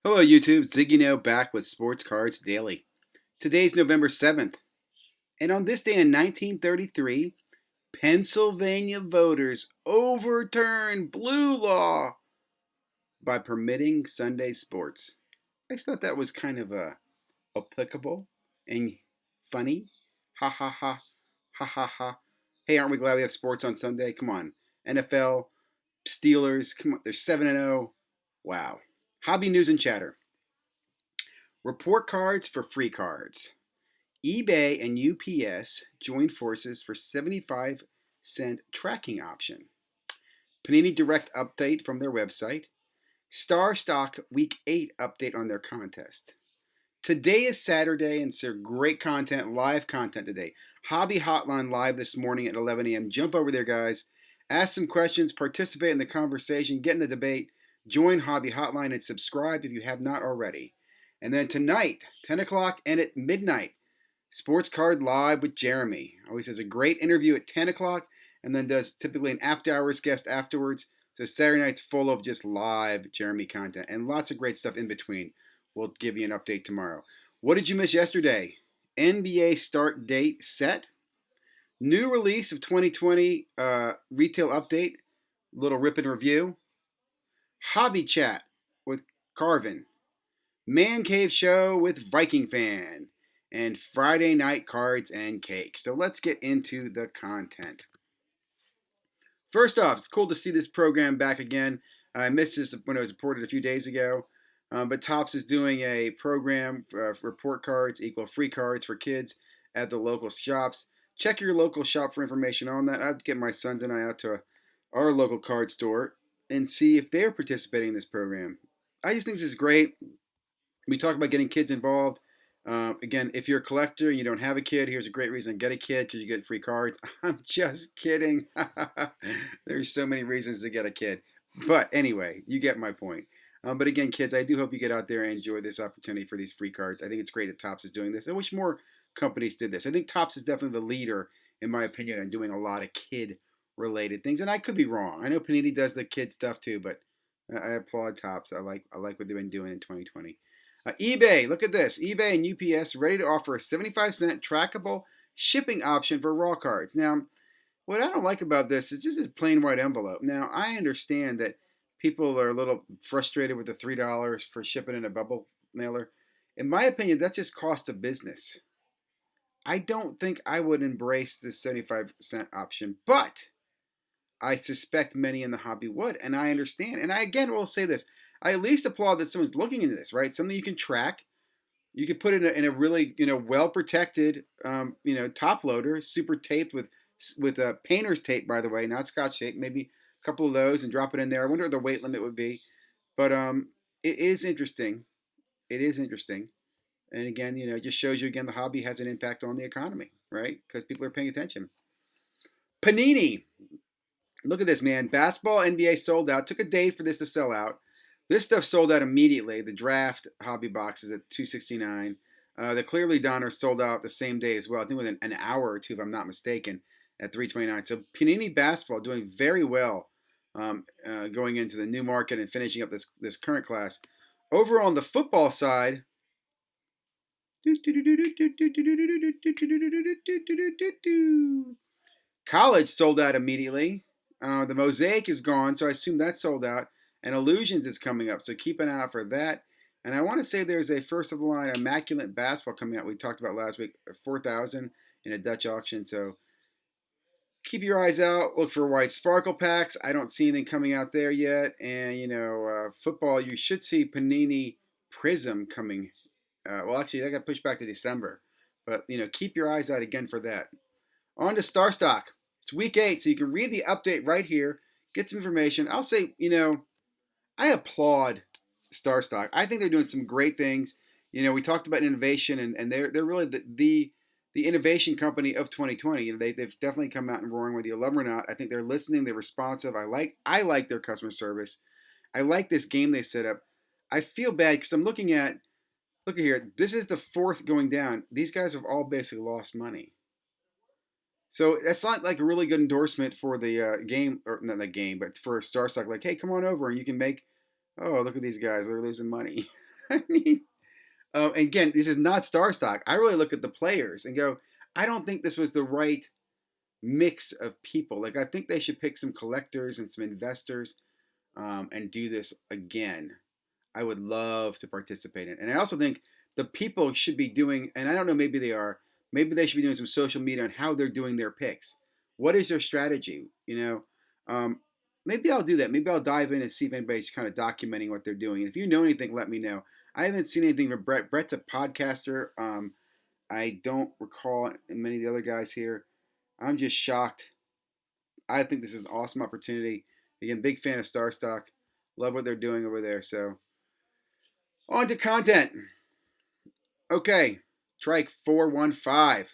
Hello YouTube, ZiggyNo back with Sports Cards Daily. Today's November 7th, and on this day in 1933, Pennsylvania voters overturned blue law by permitting Sunday sports. I just thought that was kind of applicable and funny. Ha ha ha, ha ha ha. Hey, aren't we glad we have sports on Sunday? Come on. NFL, Steelers, come on, they're 7-0. Wow. Hobby news and chatter. Report cards for free cards. eBay and UPS joined forces for 75-cent tracking option. Panini Direct update from their website. Star Stock Week 8 update on their contest. Today is Saturday, and so great content, live content today. Hobby Hotline live this morning at 11 a.m. Jump over there, guys. Ask some questions, participate in the conversation, get in the debate. Join Hobby Hotline and subscribe if you have not already. And then tonight, 10 o'clock and at midnight, Sports Card Live with Jeremy. Always has a great interview at 10 o'clock and then does typically an after-hours guest afterwards. So Saturday night's full of just live Jeremy content and lots of great stuff in between. We'll give you an update tomorrow. What did you miss yesterday? NBA start date set. New release of 2020 retail update. Little rip and review. Hobby chat with Carvin. Man Cave show with Viking fan. And Friday night cards and cake. So let's get into the content. First off, it's cool to see this program back again. I missed this when it was reported a few days ago. But Topps is doing a program for report cards equal free cards for kids at the local shops. Check your local shop for information on that. I'd get my sons and I out to our local card store and see if they're participating in this program. I just think this is great. We talk about getting kids involved. Again, if you're a collector and you don't have a kid, here's a great reason to get a kid because you get free cards. I'm just kidding. There's so many reasons to get a kid. But anyway, you get my point. But again, kids, I do hope you get out there and enjoy this opportunity for these free cards. I think it's great that Topps is doing this. I wish more companies did this. I think Topps is definitely the leader, in my opinion, on doing a lot of kid-related things. And I could be wrong. I know Panini does the kid stuff too, but I applaud Topps. I like what they've been doing in 2020. eBay, look at this. eBay and UPS ready to offer a 75-cent trackable shipping option for raw cards. Now, what I don't like about this is this is plain white envelope. Now, I understand that people are a little frustrated with the $3 for shipping in a bubble mailer. In my opinion, that's just cost of business. I don't think I would embrace this 75-cent option, but I suspect many in the hobby would, and I understand. And I again will say this. I at least applaud that someone's looking into this, right? Something you can track. You could put it in a really, well protected, top loader, super taped with a painter's tape, by the way, not Scotch tape. Maybe a couple of those and drop it in there. I wonder what the weight limit would be, but it is interesting. It is interesting, and again, it just shows you again the hobby has an impact on the economy, right? Because people are paying attention. Panini, look at this, man. Basketball NBA sold out. Took a day for this to sell out. This stuff sold out immediately. The draft hobby boxes at $269. The Clearly Donner sold out the same day as well. I think within an hour or two, if I'm not mistaken, at $329. So Panini Basketball doing very well going into the new market and finishing up this current class. Over on the football side, college sold out immediately. The Mosaic is gone, so I assume that sold out. And Illusions is coming up, so keep an eye out for that. And I want to say there's a first of the line Immaculate Basketball coming out. We talked about last week, 4,000 in a Dutch auction. So keep your eyes out. Look for white sparkle packs. I don't see anything coming out there yet. And football, you should see Panini Prism coming. Well, actually, that got pushed back to December. But keep your eyes out again for that. On to Star Stock. It's week 8, so you can read the update right here. Get some information. I'll say, I applaud Star Stock. I think they're doing some great things. We talked about innovation, and they're really the innovation company of 2020. They've definitely come out and roaring, whether you love them or not. I think they're listening, they're responsive. I like their customer service. I like this game they set up. I feel bad because I'm looking at, look at here. This is the 4th going down. These guys have all basically lost money. So that's not like a really good endorsement for the game, or not the game, but for Star Stock. Like, hey, come on over and you can make. Oh, look at these guys; they're losing money. I mean, again, this is not star stock. I really look at the players and go, I don't think this was the right mix of people. Like, I think they should pick some collectors and some investors and do this again. I would love to participate in. And I also think the people should be doing, and I don't know, maybe they are, maybe they should be doing some social media on how they're doing their picks. What is their strategy? Maybe I'll do that. Maybe I'll dive in and see if anybody's kind of documenting what they're doing. And if you know anything, let me know. I haven't seen anything from Brett. Brett's a podcaster. I don't recall many of the other guys here. I'm just shocked. I think this is an awesome opportunity. Again, big fan of Starstock. Love what they're doing over there. So on to content. Okay, Trike 415.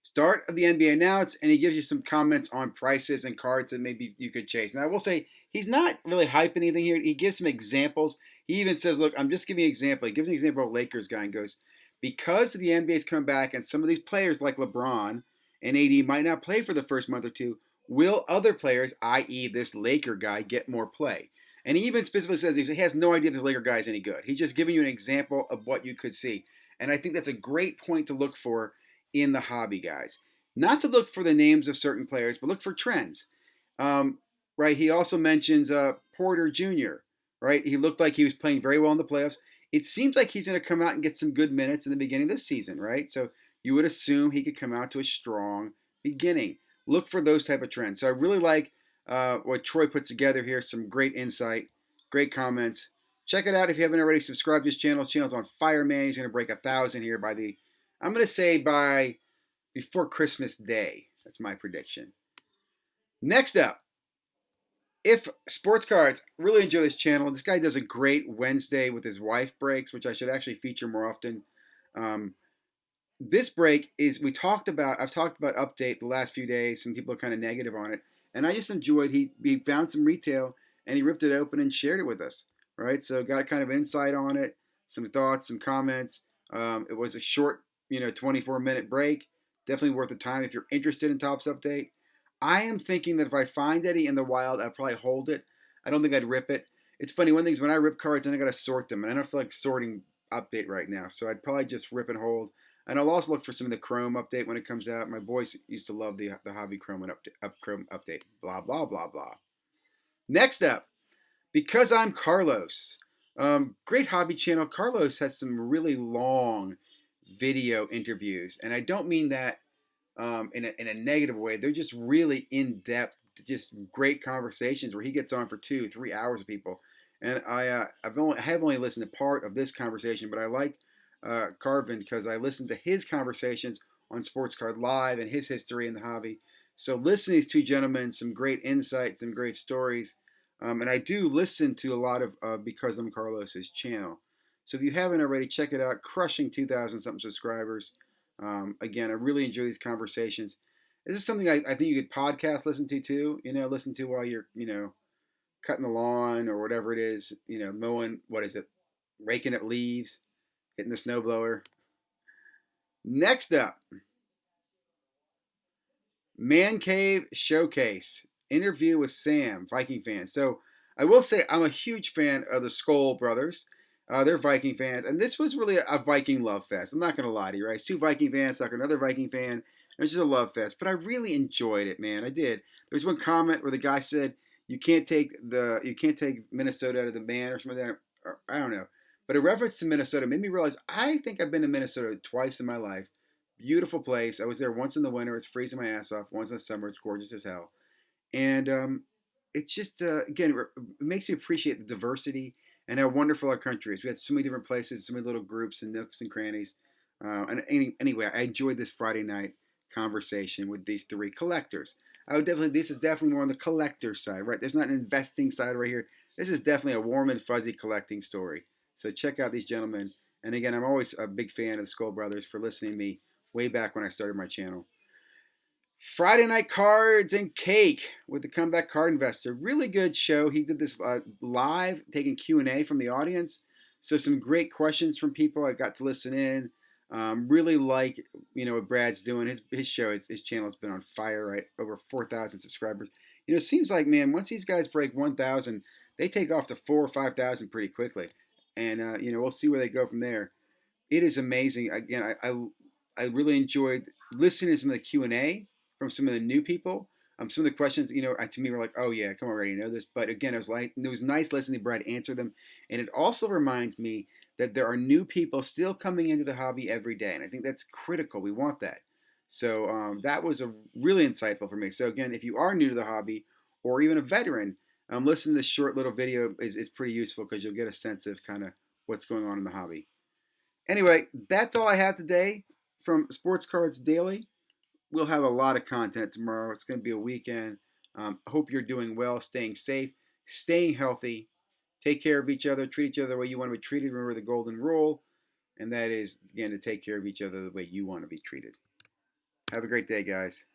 Start of the NBA announced, and he gives you some comments on prices and cards that maybe you could chase. Now, I will say he's not really hyping anything here. He gives some examples. He even says, look, I'm just giving you an example. He gives an example of a Lakers guy and goes, because the NBA is coming back and some of these players like LeBron and AD might not play for the first month or two, will other players, i.e. this Laker guy, get more play? And he even specifically says he has no idea if this Laker guy is any good. He's just giving you an example of what you could see. And I think that's a great point to look for in the hobby, guys. Not to look for the names of certain players, but look for trends. Right? He also mentions Porter Jr., right? He looked like he was playing very well in the playoffs. It seems like he's going to come out and get some good minutes in the beginning of this season, right? So you would assume he could come out to a strong beginning. Look for those type of trends. So I really like what Troy puts together here. Some great insight, great comments. Check it out if you haven't already. Subscribe to his channel. His channel's on fire, man. He's going to break 1,000 here I'm going to say by before Christmas Day. That's my prediction. Next up, if sports cards, really enjoy this channel. This guy does a great Wednesday with his wife breaks, which I should actually feature more often. This break is I've talked about update the last few days. Some people are kind of negative on it, and I just enjoyed. He found some retail and he ripped it open and shared it with us. Right, so got kind of insight on it, some thoughts, some comments. It was a short, 24-minute break. Definitely worth the time if you're interested in Topps Update. I am thinking that if I find any in the wild, I'd probably hold it. I don't think I'd rip it. It's funny, one thing is when I rip cards, then I got to sort them, and I don't feel like sorting Update right now, so I'd probably just rip and hold. And I'll also look for some of the Chrome Update when it comes out. My boys used to love the Hobby Chrome Chrome Update. Blah, blah, blah, blah. Next up, because I'm Carlos. Great hobby channel. Carlos has some really long video interviews, and I don't mean that in a negative way. They're just really in depth, just great conversations where he gets on for 2-3 hours with people. And I have only listened to part of this conversation, but I like Carvin because I listened to his conversations on Sports Card Live and his history in the hobby. So listen to these two gentlemen, some great insights, some great stories. And I do listen to a lot of Because I'm Carlos's channel. So if you haven't already, check it out. Crushing 2,000 something subscribers. Again, I really enjoy these conversations. This is something I think you could podcast listen to too. Listen to while you're cutting the lawn or whatever it is. Mowing. What is it? Raking up leaves, hitting the snowblower. Next up, Man Cave Showcase. Interview with Sam, Viking fan. So I will say I'm a huge fan of the Skoll brothers. They're Viking fans, and this was really a Viking love fest. I'm not going to lie to you, right? It's two Viking fans talking to another Viking fan. It was just a love fest, but I really enjoyed it, man. I did. There was one comment where the guy said, "You can't take Minnesota out of the man" or something like that. Or, I don't know, but a reference to Minnesota made me realize I think I've been to Minnesota twice in my life. Beautiful place. I was there once in the winter. It's freezing my ass off. Once in the summer. It's gorgeous as hell. And it's just, again, it makes me appreciate the diversity and how wonderful our country is. We had so many different places, so many little groups and nooks and crannies. Anyway, I enjoyed this Friday night conversation with these three collectors. This is definitely more on the collector side, right? There's not an investing side right here. This is definitely a warm and fuzzy collecting story. So check out these gentlemen. And again, I'm always a big fan of the Skoll Brothers for listening to me way back when I started my channel. Friday Night Cards and Cake with the Comeback Card Investor. Really good show. He did this live, taking Q&A from the audience. So some great questions from people. I got to listen in. Really like, what Brad's doing. His show, his channel has been on fire, right? Over 4,000 subscribers. It seems like, man, once these guys break 1,000, they take off to 4,000 or 5,000 pretty quickly. and we'll see where they go from there. It is amazing. Again, I really enjoyed listening to some of the Q&A from some of the new people. Some of the questions, to me were like, oh yeah, come on, already know this. But again, it was nice listening to Brad answer them, and it also reminds me that there are new people still coming into the hobby every day, and I think that's critical. We want that. So that was a really insightful for me. So again, if you are new to the hobby or even a veteran, listening to this short little video is pretty useful because you'll get a sense of kind of what's going on in the hobby. Anyway, that's all I have today from Sports Cards Daily. We'll have a lot of content tomorrow. It's going to be a weekend. I hope you're doing well, staying safe, staying healthy. Take care of each other. Treat each other the way you want to be treated. Remember the golden rule, and that is, again, to take care of each other the way you want to be treated. Have a great day, guys.